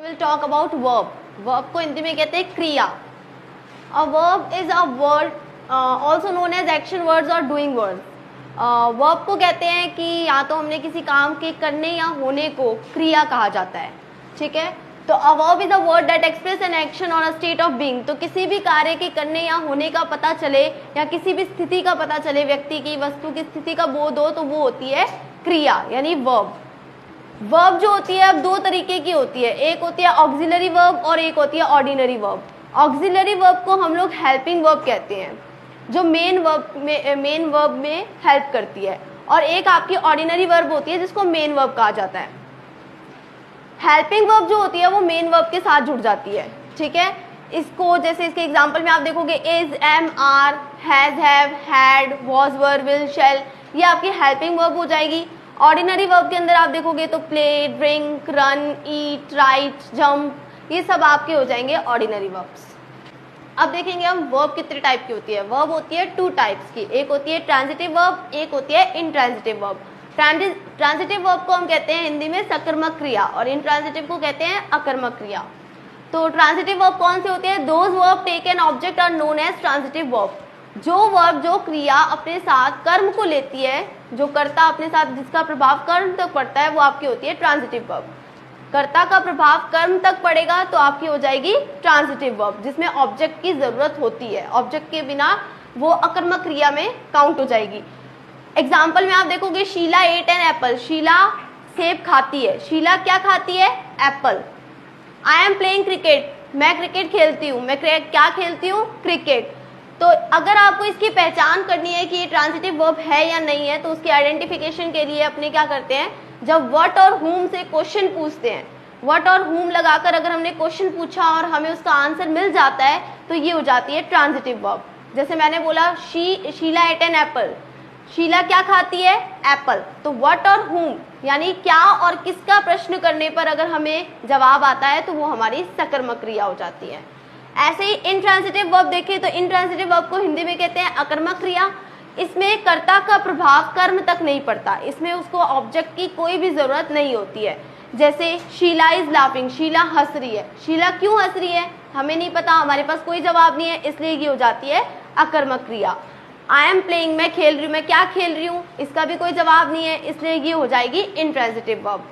Will talk about verb. Verb को हिंदी में कहते हैं क्रिया। A verb is a word also known as action words और डूइंग वर्ड्स। वर्ब को कहते हैं कि या तो हमने किसी काम के करने या होने को क्रिया कहा जाता है, ठीक है। तो अ verb is a word that express an action और अ स्टेट ऑफ बीइंग। तो किसी भी कार्य के करने या होने का पता चले या किसी भी स्थिति का पता चले, व्यक्ति की वस्तु की स्थिति का बोध हो, तो वो होती है क्रिया यानी वर्ब। वर्ब जो होती है अब दो तरीके की होती है, एक होती है ऑक्सिलरी वर्ब और एक होती है ऑर्डिनरी वर्ब। ऑक्सिलरी वर्ब को हम लोग हेल्पिंग वर्ब कहते हैं, जो मेन वर्ब में हेल्प करती है, और एक आपकी ऑर्डिनरी वर्ब होती है जिसको मेन वर्ब कहा जाता है। हेल्पिंग वर्ब जो होती है वो मेन वर्ब के साथ जुड़ जाती है, ठीक है। इसको जैसे इसके एग्जांपल में आप देखोगे is, am, are, has, have, had, was, were, will, shall, ये आपकी हेल्पिंग वर्ब हो जाएगी। ऑर्डिनरी वर्ब के अंदर आप देखोगे तो प्ले, ड्रिंक, रन, ईट, राइट, जंप, ये सब आपके हो जाएंगे ऑर्डिनरी वर्ब्स। अब देखेंगे हम वर्ब कितने टाइप की होती है। वर्ब होती है टू टाइप्स की, एक होती है ट्रांजिटिव वर्ब, एक होती है इनट्रांजिटिव वर्ब। ट्रांजिटिव वर्ब को हम कहते हैं हिंदी में सकर्मक क्रिया और इनट्रांजिटिव को कहते हैं अकर्मक क्रिया। तो ट्रांजिटिव वर्ब कौन सी होती है? Those verb take an object are known as transitive verb. जो वर्ब, जो क्रिया अपने साथ कर्म को लेती है, जो कर्ता अपने साथ जिसका प्रभाव कर्म तक पड़ता है, वो आपकी होती है ट्रांजिटिव वर्ब। कर्ता का प्रभाव कर्म तक पड़ेगा तो आपकी हो जाएगी ट्रांजिटिव वर्ब, जिसमें ऑब्जेक्ट की जरूरत होती है। ऑब्जेक्ट के बिना वो अकर्मक क्रिया में काउंट हो जाएगी। एग्जाम्पल में आप देखोगे Sheela ate an apple. Sheela सेब खाती है। शीला क्या खाती है? Apple. I am playing cricket. मैं क्रिकेट खेलती हूँ। मैं क्या खेलती हूँ? क्रिकेट। तो अगर आपको इसकी पहचान करनी है कि ये ट्रांजिटिव वर्ब है या नहीं है, तो उसकी आइडेंटिफिकेशन के लिए अपने क्या करते हैं, जब व्हाट और whom से क्वेश्चन पूछते हैं, व्हाट और whom लगाकर अगर हमने क्वेश्चन पूछा और हमें उसका आंसर मिल जाता है तो ये हो जाती है ट्रांजिटिव वर्ब। जैसे मैंने बोला Sheela ate an apple. Sheela क्या खाती है? एप्पल। तो व्हाट और whom यानी क्या और किसका प्रश्न करने पर अगर हमें जवाब आता है तो वो हमारी सकर्मक क्रिया हो जाती है। ऐसे ही इनट्रांजिटिव वर्ब देखें तो इनट्रांजिटिव वर्ब को हिंदी में कहते हैं अकर्मक क्रिया। इसमें कर्ता का प्रभाव कर्म तक नहीं पड़ता, इसमें उसको ऑब्जेक्ट की कोई भी जरूरत नहीं होती है। जैसे शीला इज लाफिंग। शीला हंस रही है। शीला क्यों हंस रही है हमें नहीं पता, हमारे पास कोई जवाब नहीं है, इसलिए ये हो जाती है अकर्मक क्रिया। आई एम प्लेइंग। मैं खेल रही हूँ। मैं क्या खेल रही हूँ, इसका भी कोई जवाब नहीं है, इसलिए ये हो जाएगी इनट्रांजिटिव वर्ब।